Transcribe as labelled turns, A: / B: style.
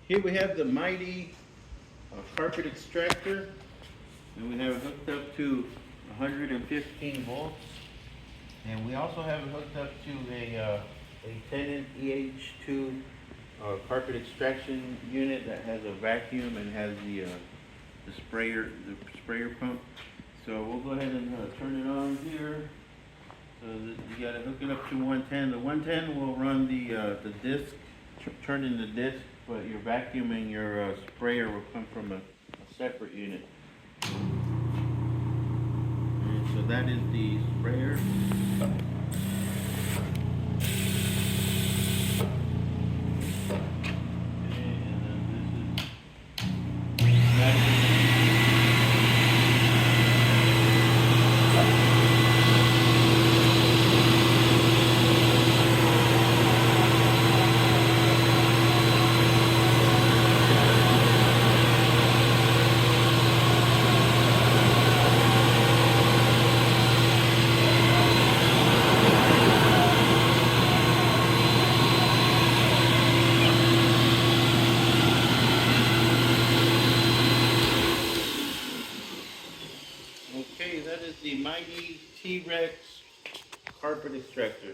A: Here we have the Mytee carpet extractor, and we have it hooked up to 115 volts. And we also have it hooked up to a 10 EH2 carpet extraction unit that has a vacuum and has the sprayer pump. So we'll go ahead and turn it on here. So you got to hook it up to 110. The 110 will run the disc, turning the disc, but your vacuum and your sprayer will come from a separate unit. And so that is the sprayer. Okay, that is the Mytee T-Rex carpet extractor.